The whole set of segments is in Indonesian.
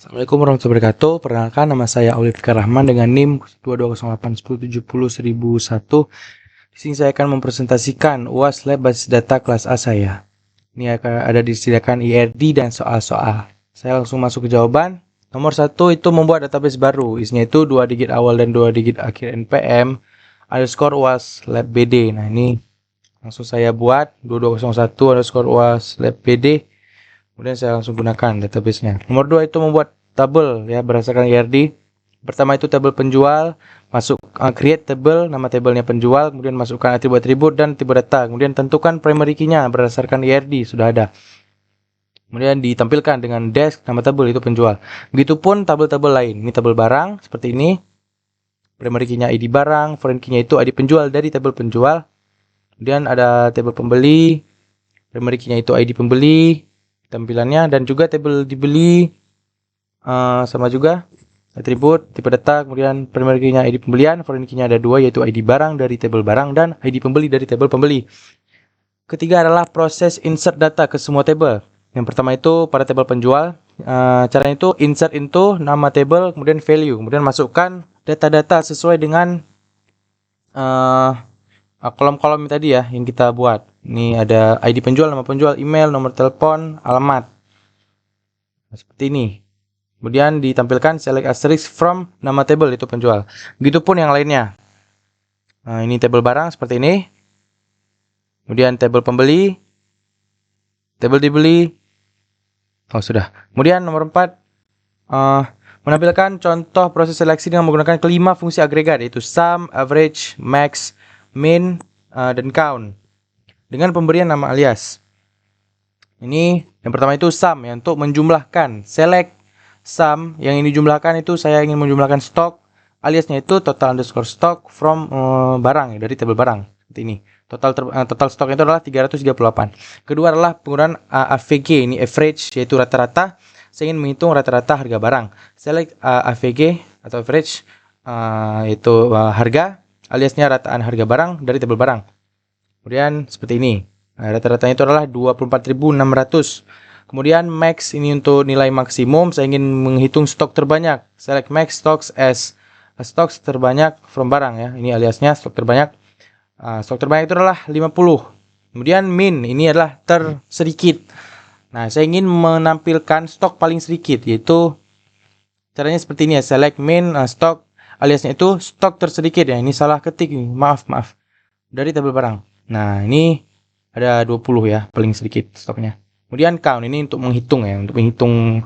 Assalamualaikum warahmatullahi wabarakatuh. Perkenalkan, nama saya Aulia Fikar Rahman dengan NIM 220810701001. Di sini saya akan mempresentasikan UAS Lab Basis Data kelas A saya. Ini akan ada disediakan IRD dan soal-soal. Saya langsung masuk ke jawaban. Nomor 1 itu membuat database baru. Isinya itu 2 digit awal dan 2 digit akhir NPM underscore UAS Lab BD. Nah, ini langsung saya buat 2201 underscore UAS Lab BD. Kemudian saya langsung gunakan database-nya. Nomor 2 itu membuat tabel ya berdasarkan IRD. Pertama itu tabel penjual, masuk create table, nama tabelnya penjual, kemudian masukkan atribut-atribut dan tipe data. Kemudian tentukan primary key-nya berdasarkan IRD sudah ada. Kemudian ditampilkan dengan dash nama tabel itu penjual. Begitupun tabel-tabel lain. Ini tabel barang seperti ini. Primary key-nya ID barang, foreign key-nya itu ID penjual dari tabel penjual. Kemudian ada tabel pembeli, primary key-nya itu ID pembeli, tampilannya, dan juga tabel dibeli sama juga atribut tipe data. Kemudian primary key-nya ID pembelian, foreign key-nya ada 2 yaitu ID barang dari tabel barang dan ID pembeli dari tabel pembeli. Ketiga adalah proses insert data ke semua tabel. Yang pertama itu pada tabel penjual, caranya itu insert into nama tabel kemudian value, kemudian masukkan data-data sesuai dengan kolom-kolom tadi ya yang kita buat. Ini ada ID penjual, nama penjual, email, nomor telepon, alamat. Nah, seperti ini. Kemudian ditampilkan select asterisk from nama table itu penjual. Begitupun yang lainnya. Nah, ini table barang seperti ini. Kemudian table pembeli, table dibeli. Oh, sudah. Kemudian nomor 4 menampilkan contoh proses seleksi dengan menggunakan kelima fungsi agregat yaitu sum, average, max, min, dan count dengan pemberian nama alias. Ini yang pertama itu sum ya, untuk menjumlahkan. Select sum yang ini jumlahkan itu saya ingin menjumlahkan stok, aliasnya itu total underscore stock from barang ya, dari tabel barang seperti ini. Total stoknya itu adalah 338. Kedua adalah penggunaan AVG, ini average yaitu rata-rata. Saya ingin menghitung rata-rata harga barang. Select AVG atau average yaitu harga, aliasnya rataan harga barang dari tabel barang. Kemudian seperti ini. Nah, rata-ratanya itu adalah 24.600. Kemudian max ini untuk nilai maksimum. Saya ingin menghitung stok terbanyak. Select max stocks as stocks terbanyak from barang ya. Ini aliasnya stok terbanyak. Stok terbanyak itu adalah 50. Kemudian min ini adalah tersedikit. Nah, saya ingin menampilkan stok paling sedikit yaitu caranya seperti ini ya. Select min stok, aliasnya itu stok tersedikit ya. Ini salah ketik nih. Maaf. Dari tabel barang. Nah, ini ada 20 ya, paling sedikit stoknya. Kemudian count ini untuk menghitung ya, untuk menghitung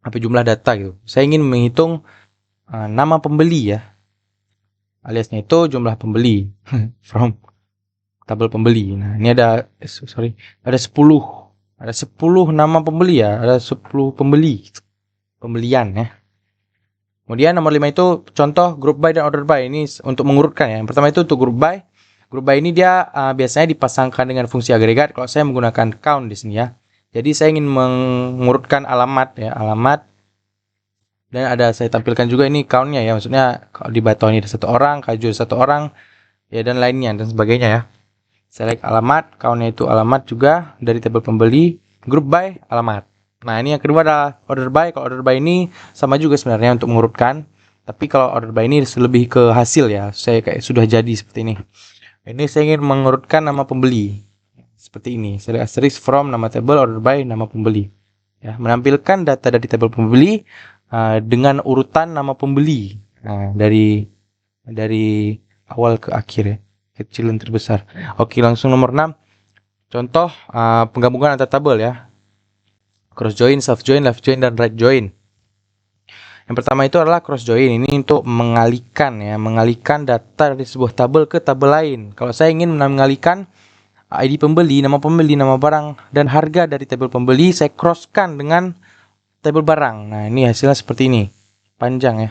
apa jumlah data gitu. Saya ingin menghitung nama pembeli ya. Aliasnya itu jumlah pembeli from tabel pembeli. Nah, ini ada ada 10. Ada 10 nama pembeli ya, ada 10 pembeli. Pembelian ya. Kemudian nomor 5 itu contoh group by dan order by. Ini untuk mengurutkan ya. Yang pertama itu untuk group by. Group by ini dia biasanya dipasangkan dengan fungsi agregat. Kalau saya menggunakan count di sini ya. Jadi saya ingin mengurutkan alamat ya, alamat. Dan ada saya tampilkan juga ini countnya ya. Maksudnya kalau di Bato ini ada 1 orang, Kaju 1 orang, ya dan lainnya dan sebagainya ya. Select alamat, countnya itu alamat juga dari tabel pembeli. Group by alamat. Nah, ini yang kedua adalah order by. Kalau order by ini sama juga sebenarnya untuk mengurutkan. Tapi kalau order by ini lebih ke hasil ya. Saya kayak sudah jadi seperti ini. Ini saya ingin mengurutkan nama pembeli. Seperti ini. Select asterisk from nama table, order by nama pembeli. Ya, menampilkan data dari tabel pembeli dengan urutan nama pembeli. Dari awal ke akhir ya. Kecil dan terbesar. Oke, langsung nomor 6. Contoh penggabungan antar tabel ya. Cross join, self join, left join, dan right join. Yang pertama itu adalah cross join. Ini untuk mengalihkan data dari sebuah tabel ke tabel lain. Kalau saya ingin mengalihkan ID pembeli, nama barang, dan harga dari tabel pembeli, saya crosskan dengan tabel barang. Nah, ini hasilnya seperti ini. Panjang ya.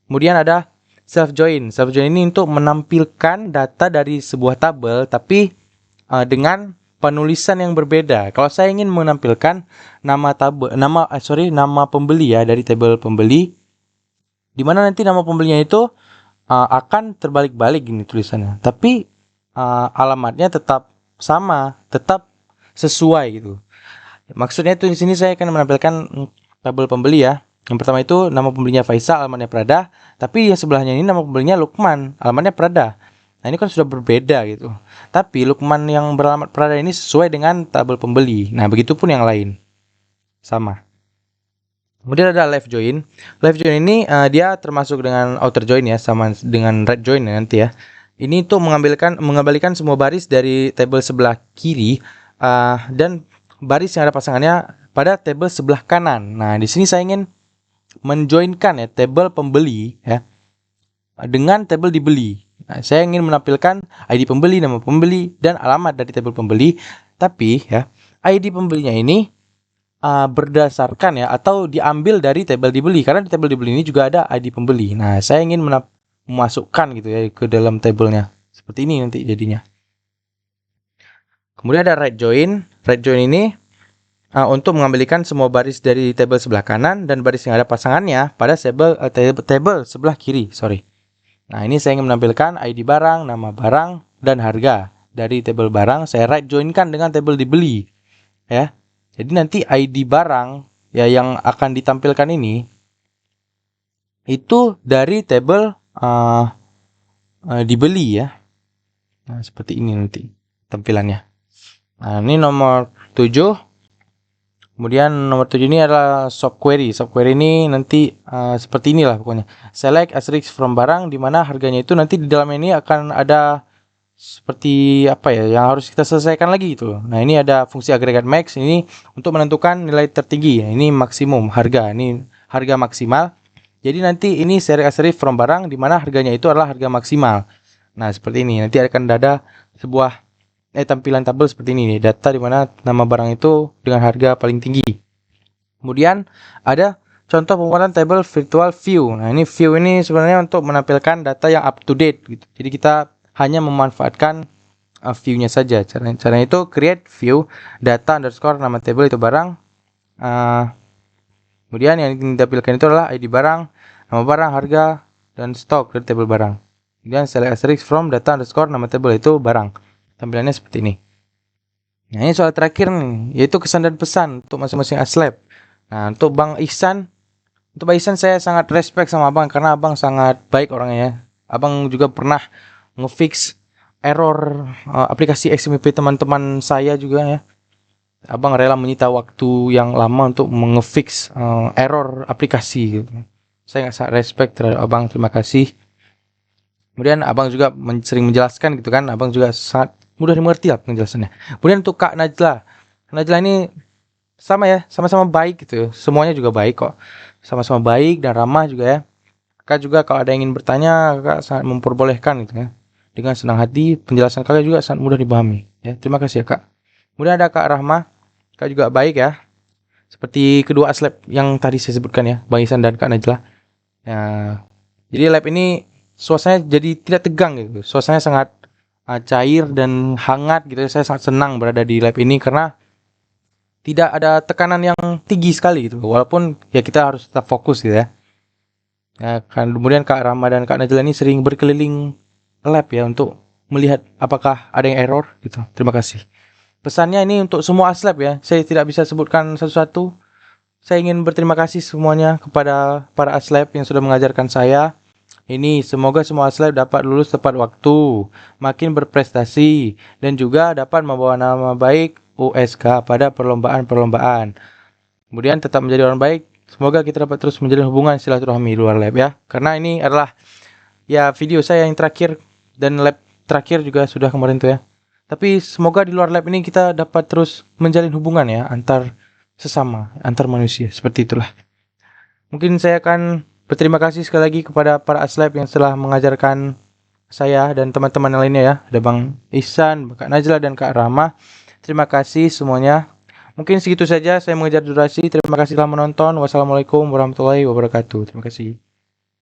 Kemudian ada self join. Self join ini untuk menampilkan data dari sebuah tabel, tapi dengan penulisan yang berbeda. Kalau saya ingin menampilkan nama pembeli ya dari tabel pembeli, di mana nanti nama pembelinya itu akan terbalik-balik gini tulisannya. Tapi alamatnya tetap sama, tetap sesuai gitu. Maksudnya itu di sini saya akan menampilkan tabel pembeli ya. Yang pertama itu nama pembelinya Faisal, alamatnya Prada, tapi yang sebelahnya ini nama pembelinya Lukman, alamatnya Prada. Nah, ini kan sudah berbeda gitu. Tapi Lukman yang beralamat Prada ini sesuai dengan tabel pembeli. Nah, begitupun yang lain. Sama. Kemudian ada left join. Left join ini dia termasuk dengan outer join ya, sama dengan right join ya nanti ya. Ini tuh mengembalikan semua baris dari tabel sebelah kiri dan baris yang ada pasangannya pada tabel sebelah kanan. Nah, di sini saya ingin menjoinkan ya tabel pembeli ya dengan tabel dibeli. Nah, saya ingin menampilkan ID pembeli, nama pembeli, dan alamat dari tabel pembeli. Tapi ya ID pembelinya ini berdasarkan ya atau diambil dari tabel dibeli, karena di tabel dibeli ini juga ada ID pembeli. Nah, saya ingin memasukkan gitu ya ke dalam tabelnya. Seperti ini nanti jadinya. Kemudian ada right join. Right join ini untuk mengambilkan semua baris dari tabel sebelah kanan dan baris yang ada pasangannya pada tabel sebelah kiri. Nah, ini saya ingin menampilkan ID barang, nama barang, dan harga. Dari tabel barang saya right joinkan dengan tabel dibeli. Ya. Jadi nanti ID barang ya yang akan ditampilkan ini itu dari tabel dibeli ya. Nah, seperti ini nanti tampilannya. Nah, ini nomor 7. Kemudian nomor 7 ini adalah shop query. Shop query ini nanti seperti inilah pokoknya. Select asterisk from barang, di mana harganya itu nanti di dalam ini akan ada seperti apa ya yang harus kita selesaikan lagi gitu. Nah, ini ada fungsi agregat max ini untuk menentukan nilai tertinggi. Ini maksimum harga. Ini harga maksimal. Jadi nanti ini select asterisk from barang, di mana harganya itu adalah harga maksimal. Nah, seperti ini. Nanti akan ada sebuah tampilan tabel seperti ini nih, data di mana nama barang itu dengan harga paling tinggi. Kemudian ada contoh pembuatan tabel virtual view. Nah, ini view ini sebenarnya untuk menampilkan data yang up to date gitu. Jadi kita hanya memanfaatkan view-nya saja. Cara itu create view data underscore nama tabel itu barang. Kemudian yang ditampilkan itu adalah ID barang, nama barang, harga, dan stok dari tabel barang. Kemudian select asterisk from data underscore nama tabel itu barang. Tampilannya seperti ini. Nah, ini soal terakhir nih, yaitu kesan dan pesan untuk masing-masing aslab. Nah, untuk Bang Ihsan saya sangat respect sama Abang karena Abang sangat baik orangnya ya. Abang juga pernah ngefix error aplikasi XMPP teman-teman saya juga ya. Abang rela menyita waktu yang lama untuk mengefix error aplikasi gitu. Saya sangat respect terhadap Abang, terima kasih. Kemudian Abang juga sering menjelaskan gitu kan, Abang juga sangat mudah dimengerti lah penjelasannya. Kemudian untuk Kak Najla ini sama ya, sama-sama baik gitu. Semuanya juga baik kok. Sama-sama baik dan ramah juga ya. Kak juga kalau ada yang ingin bertanya, Kak sangat memperbolehkan gitu ya. Dengan senang hati, penjelasan Kak juga sangat mudah dipahami. Ya, terima kasih ya Kak. Kemudian ada Kak Rahma, Kak juga baik ya. Seperti kedua aslab yang tadi saya sebutkan ya, Bang Ihsan dan Kak Najla. Ya, jadi lab ini suasananya jadi tidak tegang gitu. Suasananya sangat cair dan hangat gitu. Saya sangat senang berada di lab ini karena tidak ada tekanan yang tinggi sekali gitu. Walaupun ya kita harus tetap fokus gitu ya. Ya kan, kemudian Kak Rama dan Kak Najla ini sering berkeliling lab ya untuk melihat apakah ada yang error gitu. Terima kasih. Pesannya ini untuk semua aslab ya. Saya tidak bisa sebutkan satu-satu. Saya ingin berterima kasih semuanya kepada para aslab yang sudah mengajarkan saya. Ini semoga semua aslab dapat lulus tepat waktu, makin berprestasi, dan juga dapat membawa nama baik USK pada perlombaan-perlombaan. Kemudian tetap menjadi orang baik. Semoga kita dapat terus menjalin hubungan silaturahmi luar lab ya. Karena ini adalah ya video saya yang terakhir dan lab terakhir juga sudah kemarin tuh ya. Tapi semoga di luar lab ini kita dapat terus menjalin hubungan ya antar sesama, antar manusia. Seperti itulah. Mungkin saya akan berterima kasih sekali lagi kepada para aslab yang telah mengajarkan saya dan teman-teman yang lainnya ya. Ada Bang Ihsan, Kak Najla, dan Kak Rama. Terima kasih semuanya. Mungkin segitu saja saya mengejar durasi. Terima kasih telah menonton. Wassalamualaikum warahmatullahi wabarakatuh. Terima kasih.